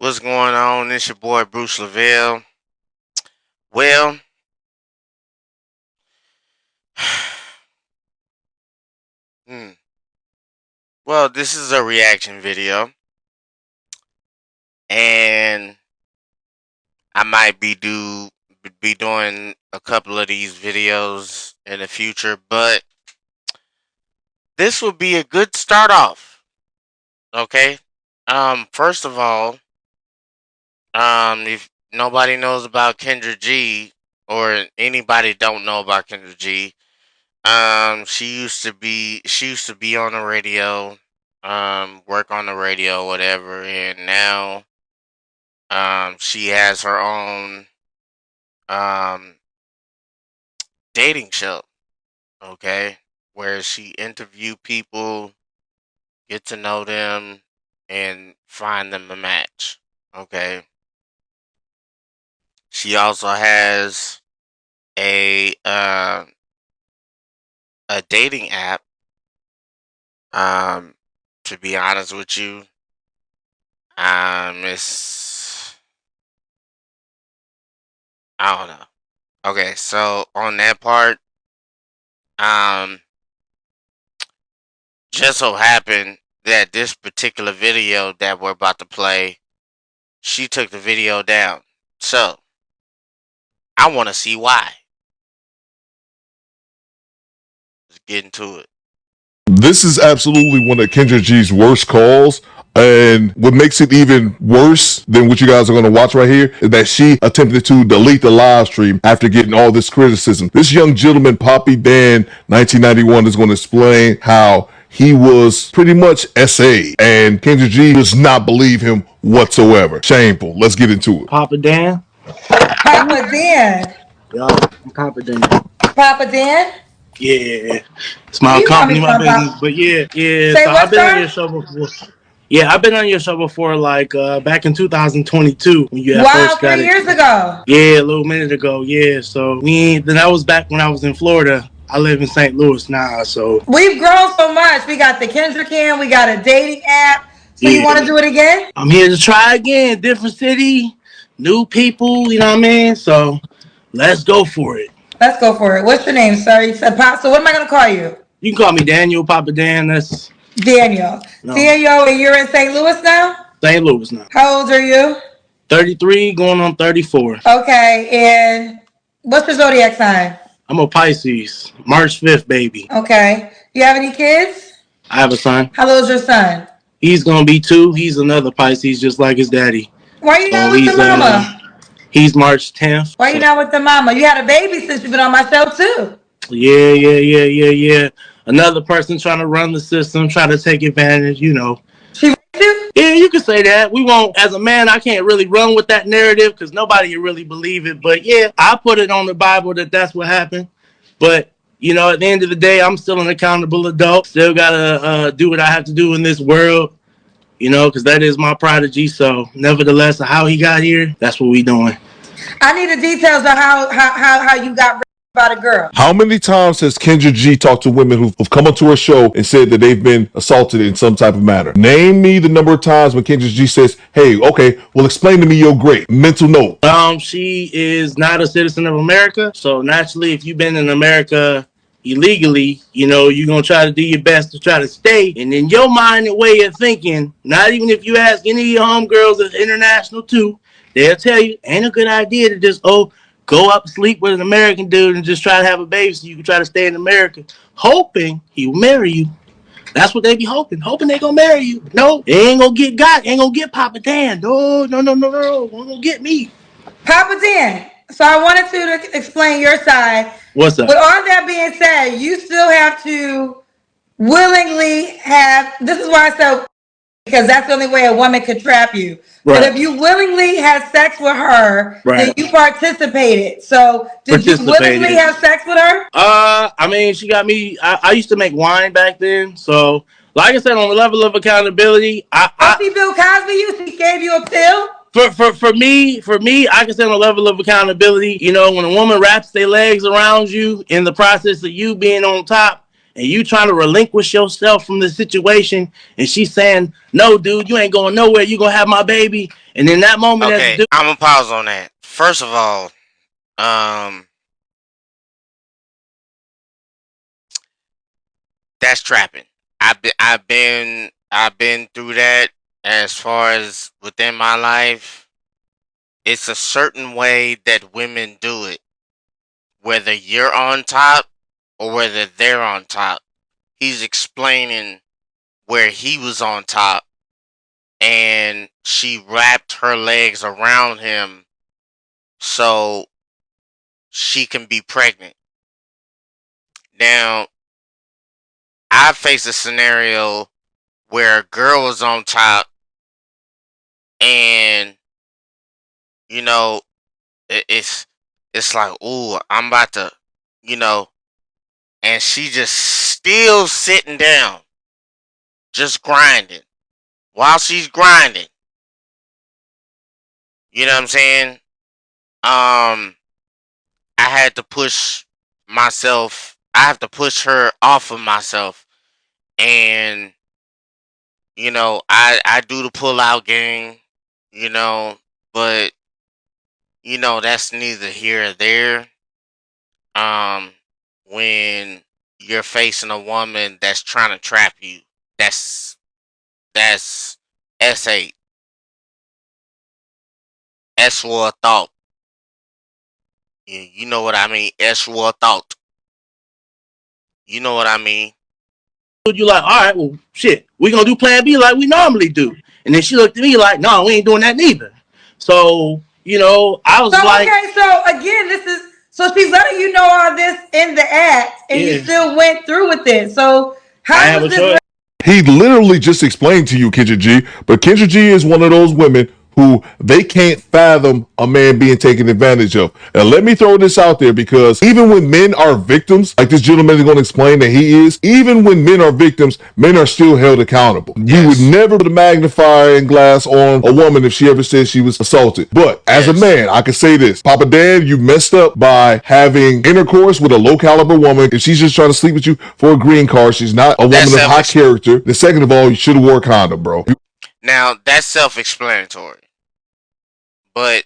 What's going on? It's your boy Bruce Lavelle. Well, hmm, well, this is a reaction video, and I might be doing a couple of these videos in the future, but this will be a good start off. Okay. First of all, if nobody knows about Kendra G, or anybody don't know about Kendra G, she used to be on the radio, work on the radio, whatever, and now she has her own um dating show, okay, where she interview people, get to know them, and find them a match. Okay. She also has a a dating app. Um, to be honest with you, it's I don't know. Okay, so on that part, um, just so happened that this particular video that we're about to play, she took the video down. So I want to see why. Let's get into it. This is absolutely one of Kendra G's worst calls. And what makes it even worse than what you guys are going to watch right here is that she attempted to delete the live stream after getting all this criticism. This young gentleman, Poppy Dan, 1991, is going to explain how he was pretty much SA, and Kendra G does not believe him whatsoever. Shameful. Let's get into it. Papa Dan. Papa Dan. Yeah, I'm Papa Dan. Papa Dan? Yeah. It's my You call me company, my from business. Papa. But yeah. Say So what, I've been on your sir? show before. Yeah, I've been on your show before, like back in 2022 when you had Wow, first got 3 it. years ago. Yeah, a little minute ago. Yeah. So then I was back when I was in Florida. I live in St. Louis now, so We've grown so much. We got the Kendra Can, we got a dating app. So you want to yeah. do it again? I'm here to try again. Different city, new people, you know what I mean? So let's go for it. Let's go for it. What's your name, sir? You said Pop. So what am I going to call you? You can call me Daniel, Papa Dan. That's Daniel. no Daniel, and you're in St. Louis now? St. Louis now. How old are you? 33 going on 34. Okay, and what's your zodiac sign? I'm a Pisces. March 5th, baby. Okay. You have any kids? I have a son. How old is your son? He's going to be 2. He's another Pisces just like his daddy. Why are you not So with the mama? he's March 10th. Why are you not with the mama? You had a baby since you've been on my show, too. Yeah. Another person trying to run the system, try to take advantage, you know. She raped you? Yeah, you can say that. We won't, as a man, I can't really run with that narrative because nobody will really believe it. But yeah, I put it on the Bible that that's what happened. But, you know, at the end of the day, I'm still an accountable adult. Still got to do what I have to do in this world, you know, because that is my prodigy. So nevertheless, how he got here, that's what we doing. I need the details of how you got raped by the girl. How many times has Kendra G talked to women who've come onto her show and said that they've been assaulted in some type of manner? Name me the number of times when Kendra G says, hey, okay, well, explain to me your great mental note. She is not a citizen of America. So naturally, if you've been in America illegally, you know, you're going to try to do your best to try to stay. And in your mind and way of thinking, not even if you ask any of your homegirls that's international too, they'll tell you, ain't a good idea to just, go up sleep with an American dude and just try to have a baby so you can try to stay in America, hoping he will marry you. That's what they be hoping they gonna marry you. No, they ain't gonna get got, ain't gonna get Papa Dan. No, ain't gonna get me. Papa Dan, so I wanted you to explain your side. What's up? With all that being said, you still have to willingly have, this is why I said, because that's the only way a woman could trap you. Right. But if you willingly had sex with her, then Right. you participated. So did you willingly have sex with her? I mean, she got me. I used to make wine back then. So, like I said, on the level of accountability, She Bill Cosby you? She gave you a pill? For me, I can say on a level of accountability, you know, when a woman wraps their legs around you in the process of you being on top, and you trying to relinquish yourself from the situation, and she's saying, "No, dude, you ain't going nowhere. You gonna have my baby." And in that moment, as a Okay, dude, I'm gonna pause on that. First of all, um, that's trapping. I've been through that. As far as within my life, it's a certain way that women do it. Whether you're on top or whether they're on top, he's explaining where he was on top, and she wrapped her legs around him so she can be pregnant. Now, I faced a scenario where a girl was on top, and you know, it's like, ooh, I'm about to, you know, and she just still sitting down, just grinding. While she's grinding, you know what I'm saying? Um, I had to push myself. I have to push her off of myself, and I do the pull out game, you know, but that's neither here or there. Um, when you're facing a woman that's trying to trap you, that's that's S8, S for a thought. You know what I mean? S for a thought. You know what I mean? you like, all right, well, shit, we gonna do Plan B like we normally do. And then she looked at me like, no, we ain't doing that neither. So I was So like, okay, so again, this is so she's letting you know all this in the act, and you yeah, still went through with it. So I how have was a this? choice. He literally just explained to you, Kendra G. But Kendra G is one of those women who they can't fathom a man being taken advantage of. And let me throw this out there, because even when men are victims, like this gentleman is going to explain that he is, even when men are victims, men are still held accountable. We would Yes, never put a magnifying glass on a woman if she ever said she was assaulted. But as a yes, man, I can say this: Papa Dan, you messed up by having intercourse with a low caliber woman. If she's just trying to sleep with you for a green card, she's not a that's woman of high character. Then second of all, you should have wore a condom, bro. now that's self-explanatory. But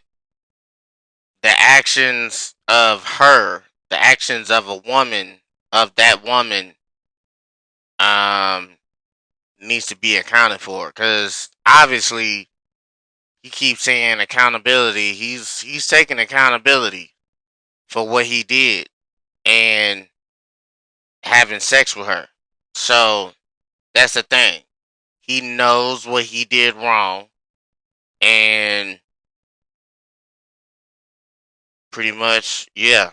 the actions of her, the actions of a woman, of that woman, um, needs to be accounted for. Because obviously, he keeps saying accountability. He's taking accountability for what he did and having sex with her. So that's the thing. He knows what he did wrong, and pretty much, yeah.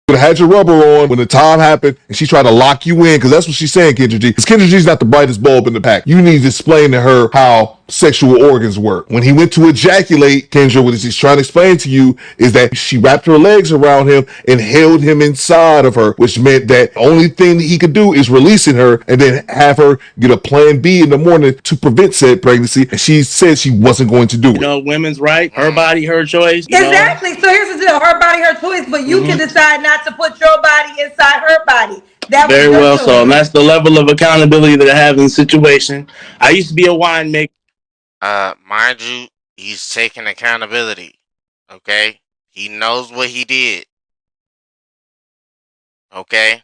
Would have had your rubber on when the time happened, and she tried to lock you in, because that's what she's saying, Kendra G. Because Kendra G's not the brightest bulb in the pack. You need to explain to her how sexual organs work. When he went to ejaculate, Kendra, what he's trying to explain to you is that she wrapped her legs around him and held him inside of her, which meant that the only thing that he could do is releasing her and then have her get a plan B in the morning to prevent said pregnancy. And she said she wasn't going to do it. Women's right, her Mm. body, her choice. Exactly. So here's the deal: her body, her choice. But you can decide not to put your body inside her body. That was Very your well. So and choice. that's the level of accountability that I have in the situation. I used to be a winemaker. Mind you, he's taking accountability. Okay, he knows what he did. Okay,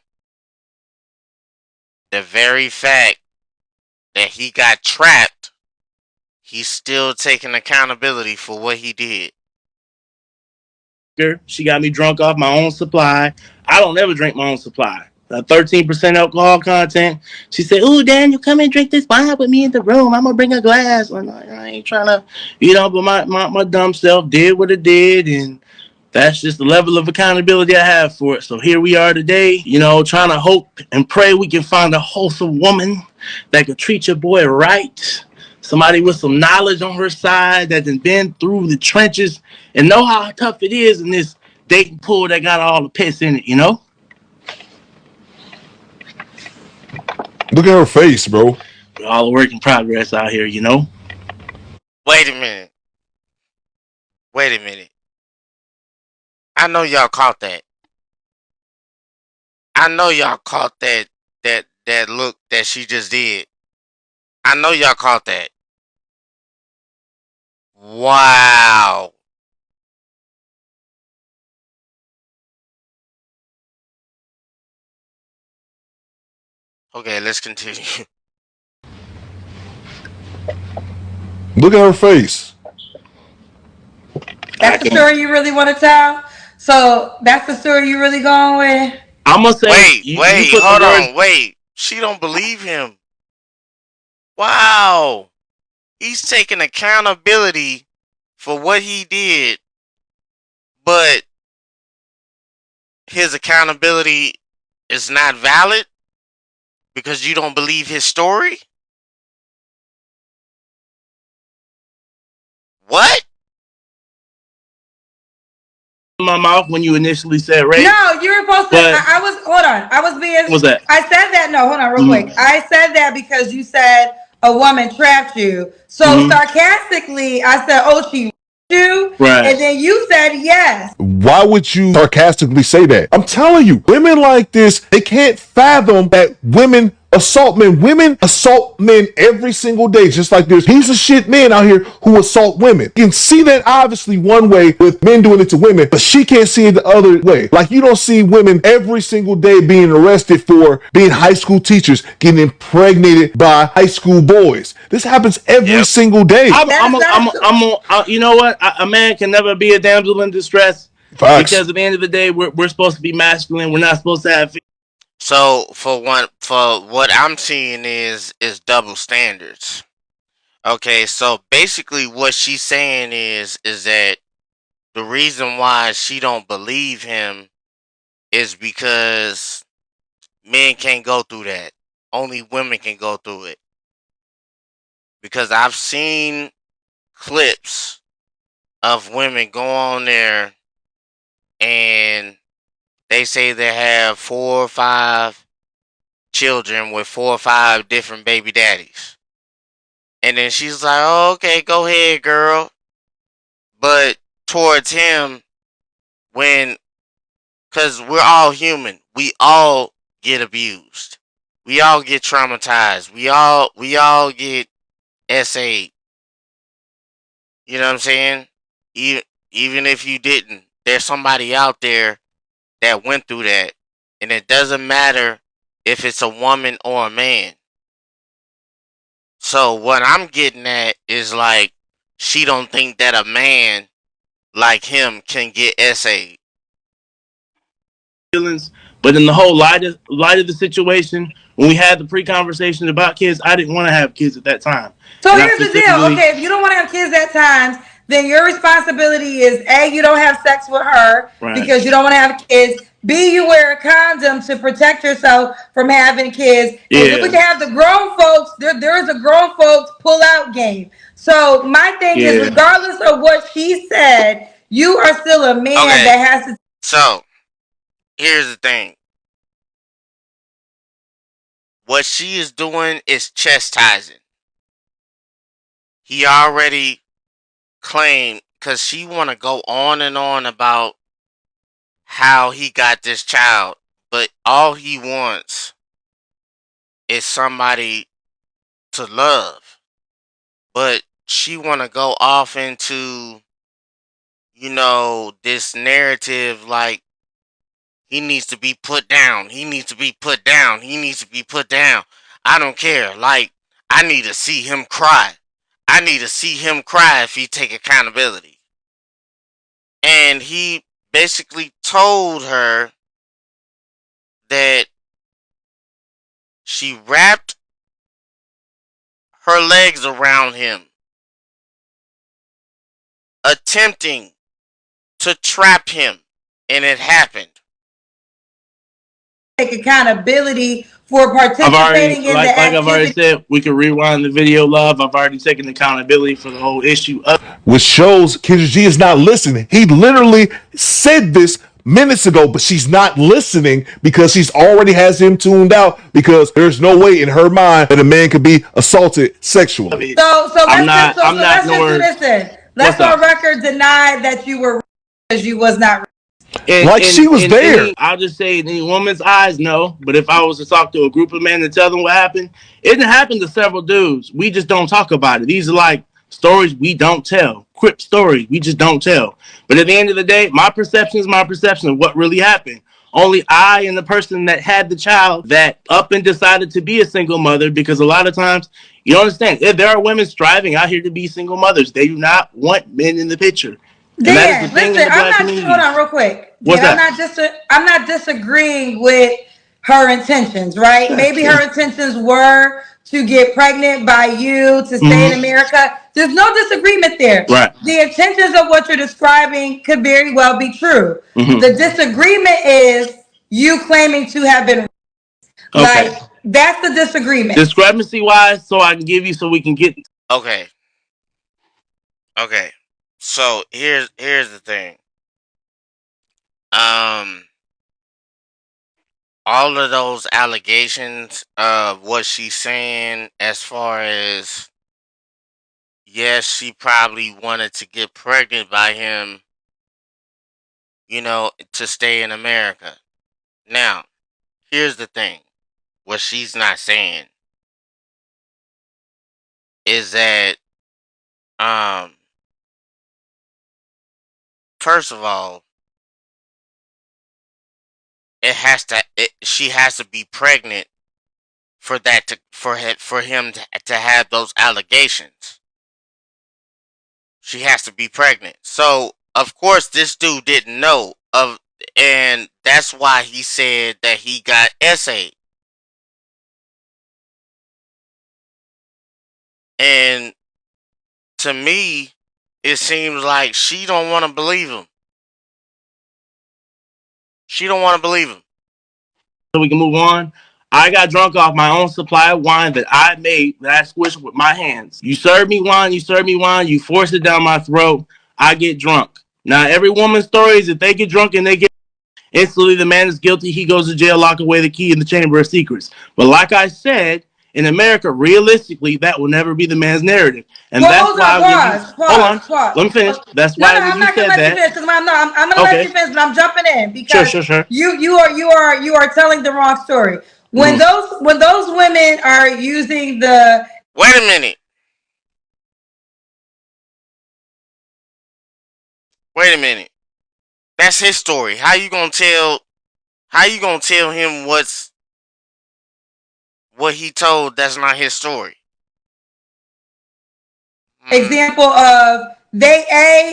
the very fact that he got trapped, he's still taking accountability for what he did. She got me drunk off my own supply. I don't ever drink my own supply. 13% alcohol content. She said, "Ooh, Daniel, come and drink this wine with me in the room. I'm gonna bring a glass." Well, I ain't trying to, but my dumb self did what it did, and that's just the level of accountability I have for it. So here we are today, trying to hope and pray we can find a wholesome woman that could treat your boy right. Somebody with some knowledge on her side that has been through the trenches and know how tough it is in this dating pool that got all the piss in it. Look at her face, bro. We're all a work in progress out here. Wait a minute. Wait a minute. I know y'all caught that. I know y'all caught that that look that she just did. I know y'all caught that. Wow. Okay, let's continue. Look at her face. That's the story you really want to tell? So that's the story you really going with? I'm gonna say you Wait, put the hold words. on, wait. She don't believe him. Wow. He's taking accountability for what he did, but his accountability is not valid because you don't believe his story? What? In my mouth when you initially said rape. No, you were supposed to. But I was. Hold on. I was being. what's that? I said that. No, hold on, real quick. I said that because you said a woman trapped you. So sarcastically, I said, "Oh, she you," Right. and then you said yes. Why would you sarcastically say that? I'm telling you, women like this, they can't fathom that women assault men. Women assault men every single day, just like there's piece of shit men out here who assault women. You can see that obviously one way with men doing it to women, but she can't see it the other way. Like you don't see women every single day being arrested for being high school teachers, getting impregnated by high school boys. This happens every single day. You know what? A man can never be a damsel in distress. Facts. Because at the end of the day, we're supposed to be masculine. We're not supposed to have. So for what I'm seeing is double standards. Okay, so basically what she's saying is that the reason why she don't believe him is because men can't go through that. Only women can go through it. Because I've seen clips of women go on there and they say they have 4 or 5 children with 4 or 5 different baby daddies. And then she's like, oh, okay, go ahead, girl. But towards him, because we're all human, we all get abused. We all get traumatized. We all get SA'd. You know what I'm saying? Even if you didn't, there's somebody out there that went through that. And it doesn't matter if it's a woman or a man. So what I'm getting at is like, she don't think that a man like him can get SA'd. Feelings, but in the whole light of the situation, when we had the pre-conversation about kids, I didn't want to have kids at that time. So here's the deal. Okay, if you don't want to have kids at times, then your responsibility is A, you don't have sex with her because you don't want to have kids. B, you wear a condom to protect yourself from having kids. Yeah. And then we can have the grown folks. There is a grown folks pull out game. So my thing is, regardless of what she said, you are still a man that has to. So here's the thing. What she is doing is chastising. He already claimed, because she want to go on and on about how he got this child, but all he wants is somebody to love. But she want to go off into, this narrative like he needs to be put down. He needs to be put down. He needs to be put down. I don't care. Like, I need to see him cry. I need to see him cry if he take accountability. And he basically told her that she wrapped her legs around him, attempting to trap him, and it happened. Take accountability for participating in the activity. I've already said, we can rewind the video, love. I've already taken accountability for the whole issue. Which shows Kendra G is not listening. He literally said this minutes ago, but she's not listening because she's already has him tuned out, because there's no way in her mind that a man could be assaulted sexually. So let's just do this then. Let's on record deny that you were because you was not. Like she was there. I'll just say, in any woman's eyes, no. But if I was to talk to a group of men and tell them what happened, it didn't happen to several dudes. We just don't talk about it. These are like stories we don't tell. Crip stories we just don't tell. But at the end of the day, my perception is my perception of what really happened. Only I and the person that had the child that up and decided to be a single mother, because a lot of times, you don't understand, if there are women striving out here to be single mothers, they do not want men in the picture. Dan, listen, hold on real quick. Dan, I'm not disagreeing with her intentions, right? Maybe her intentions were to get pregnant by you, to stay in America. There's no disagreement there. Right. The intentions of what you're describing could very well be true. The disagreement is you claiming to have been like, that's the disagreement. Discrepancy wise, so I can give you so we can get. Okay. So here's the thing. All of those allegations of what she's saying, as far as, yes, she probably wanted to get pregnant by him, to stay in America. Now, here's the thing. What she's not saying is that, first of all, she has to be pregnant for him to have those allegations. She has to be pregnant. So, of course, this dude didn't know and that's why he said that he got essayed. And to me, it seems like she don't want to believe him. She don't want to believe him. So we can move on. I got drunk off my own supply of wine that I made, that I squished with my hands. You serve me wine, you force it down my throat, I get drunk. Now, every woman's story is if they get drunk and they get instantly, the man is guilty, he goes to jail, lock away the key in the chamber of secrets. But like I said, in America, realistically, that will never be the man's narrative. And that's why pause. Let me finish. That's why I'm not gonna let you finish, because I'm gonna let you finish, but I'm jumping in because sure. You are telling the wrong story. When those women are using the Wait a minute. That's his story. How you gonna tell him what he told that's not his story? Example of they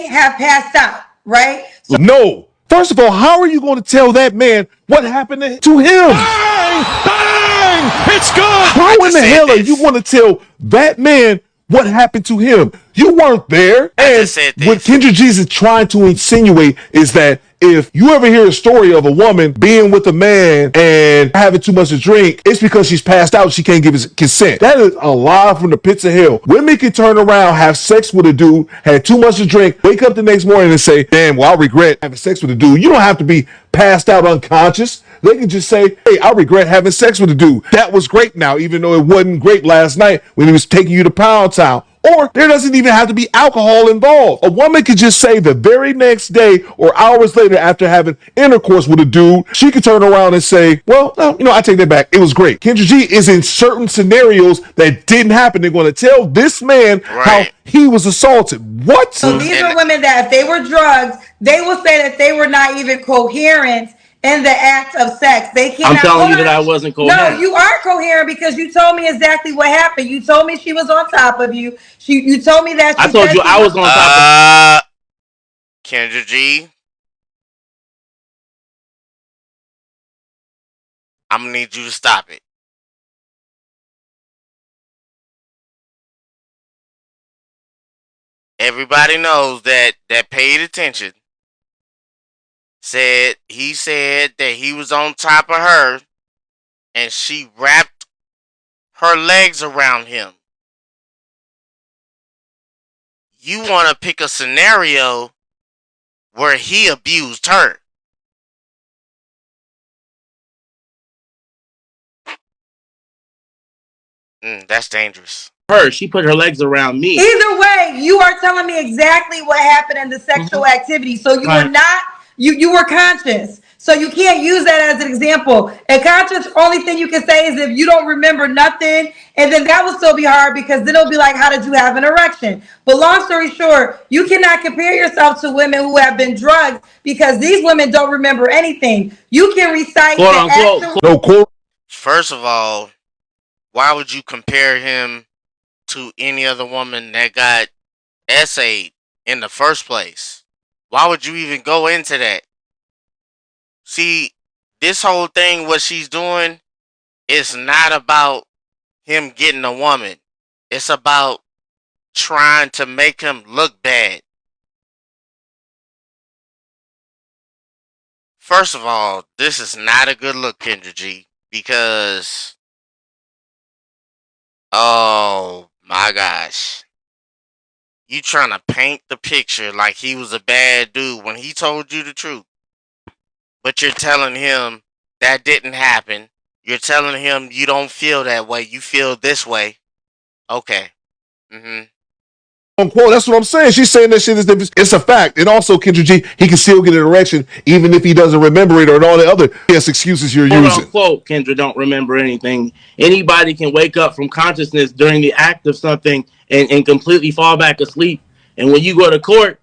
have passed out, right? So, no. First of all, how are you going to tell that man what happened to him? Bang! It's good! How in the hell are you going to tell that man what happened to him? You weren't there. And what Kendra G is trying to insinuate is that if you ever hear a story of a woman being with a man and having too much to drink, it's because she's passed out. She can't give his consent. That is a lie from the pits of hell. Women can turn around, have sex with a dude, had too much to drink, wake up the next morning and say, damn, well, I regret having sex with a dude. You don't have to be passed out unconscious. They can just say, hey, I regret having sex with a dude. That was great now, even though it wasn't great last night when he was taking you to Pound Town. Or there doesn't even have to be alcohol involved. A woman could just say the very next day or hours later after having intercourse with a dude, she could turn around and say, well, no, I take that back. It was great. Kendra G is in certain scenarios that didn't happen. They're going to tell this man how he was assaulted. What? So these are women that if they were drugs, they will say that they were not even coherent in the act of sex. They cannot. I'm telling you that I wasn't coherent. No, you are coherent because you told me exactly what happened. You told me she was on top of you. You told me that. I told you I was on top of Kendra G. I'm gonna need you to stop it. Everybody knows that paid attention. He said that he was on top of her and she wrapped her legs around him. You want to pick a scenario where he abused her. That's dangerous. She put her legs around me. Either way, you are telling me exactly what happened in the sexual activity. So you are not You were conscious. So you can't use that as an example. And conscious, only thing you can say is if you don't remember nothing, and then that will still be hard because then it'll be like, how did you have an erection? But long story short, you cannot compare yourself to women who have been drugged because these women don't remember anything. You can recite quote the unquote. actual. No quote. First of all, why would you compare him to any other woman that got essayed in the first place? Why would you even go into that? See, this whole thing, what she's doing, is not about him getting a woman. It's about trying to make him look bad. First of all, this is not a good look, Kendra G, because oh my gosh. You trying to paint the picture like he was a bad dude when he told you the truth. But you're telling him that didn't happen. You're telling him you don't feel that way. You feel this way. Okay. Mm-hmm. Unquote. That's what I'm saying. She's saying that shit is it's a fact. And also, Kendra G, he can still get an erection even if he doesn't remember it or all the other yes excuses you're Quote using. unquote, Kendra don't remember anything. Anybody can wake up from consciousness during the act of something and completely fall back asleep. And when you go to court,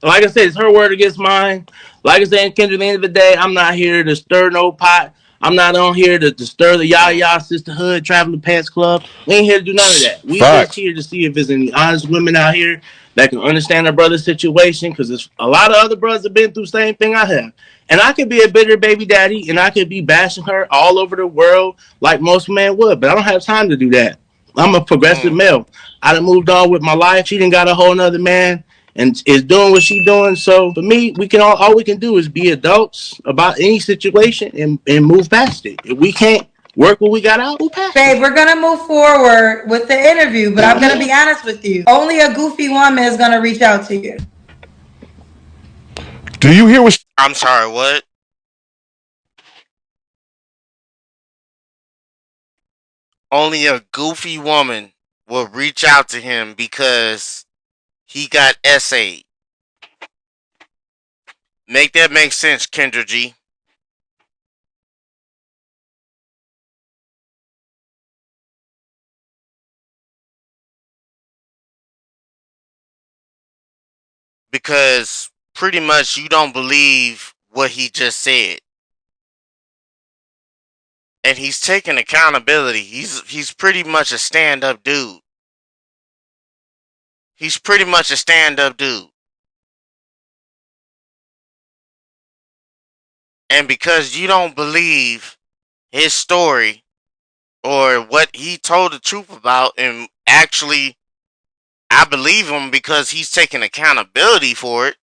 like I said, it's her word against mine. Like I said, Kendra, at the end of the day, I'm not here to stir no pot. I'm not on here to stir the Yah Sisterhood, Traveling Pants Club. We ain't here to do none of that. We just Facts. here to see if there's any honest women out here that can understand their brother's situation, because there's a lot of other brothers have been through the same thing I have. And I could be a bitter baby daddy, and I could be bashing her all over the world like most men would, but I don't have time to do that. I'm a progressive Mm. male. I done moved on with my life. She done got a whole nother man and is doing what she doing. So for me, we can all we can do is be adults about any situation and move past it. If we can't work what we got out, move past Babe, it. we're gonna move forward with the interview, but I'm gonna be honest with you. Only a goofy woman is gonna reach out to you. Do you hear what I'm sorry, what? Only a goofy woman will reach out to him because he got essayed. Make that make sense, Kendra G. Because pretty much you don't believe what he just said. And he's taking accountability. He's pretty much a stand-up dude. He's pretty much a stand-up dude. And because you don't believe his story or what he told the truth about, and actually I believe him because he's taking accountability for it,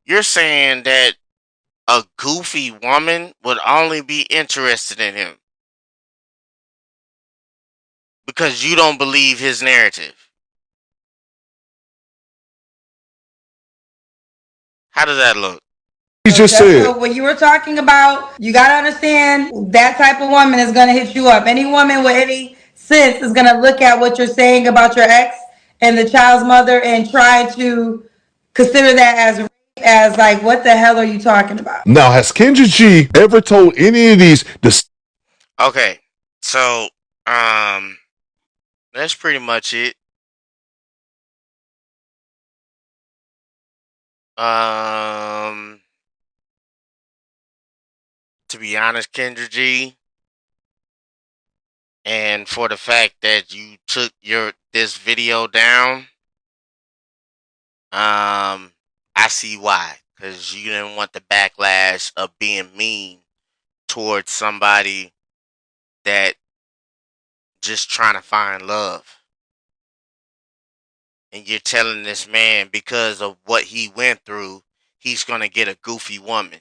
you're saying that a goofy woman would only be interested in him because you don't believe his narrative. How does that look? he just said? So when you were talking about, you gotta understand that type of woman is gonna hit you up. Any woman with any sense is gonna look at what you're saying about your ex and the child's mother and try to consider that as rape, as like, what the hell are you talking about? Now, has Kendra G ever told any of these Okay, so that's pretty much it. Um, to be honest, Kendra G, and for the fact that you took this video down, I see why. Because you didn't want the backlash of being mean towards somebody that just trying to find love. And you're telling this man because of what he went through, he's gonna get a goofy woman.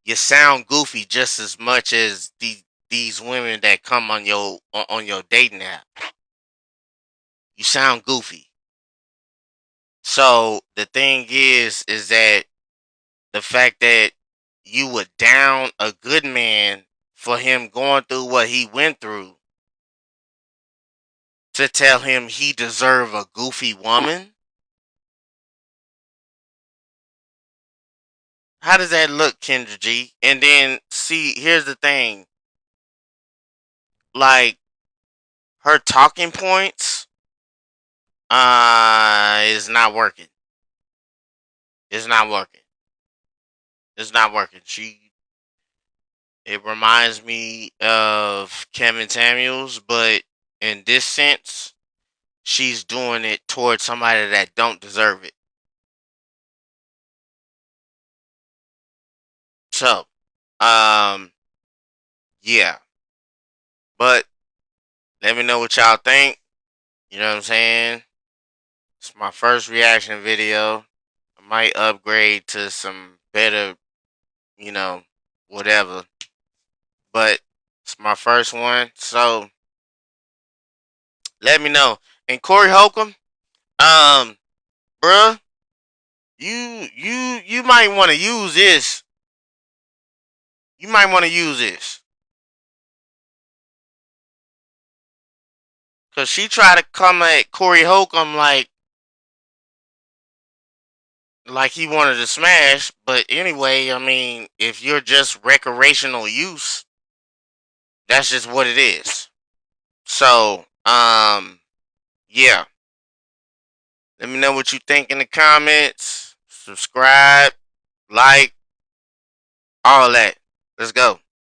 You sound goofy just as much as these women that come on your dating app. You sound goofy. So the thing is that the fact that you would down a good man for him going through what he went through to tell him he deserve a goofy woman, How does that look, Kendra G? And then see, here's the thing. Like her talking points is not working. It's not working. It's not working. It reminds me of Kevin Samuels, but in this sense, she's doing it towards somebody that don't deserve it. So, um, yeah. But let me know what y'all think. You know what I'm saying? It's my first reaction video. I might upgrade to some better, you know, whatever. But it's my first one, so let me know. And Corey Holcomb, um, bruh, you might want to use this. You might want to use this. Cause she tried to come at Corey Holcomb like he wanted to smash. But anyway, I mean, if you're just recreational use, that's just what it is. So, yeah. Let me know what you think in the comments. Subscribe, like, all that. Let's go.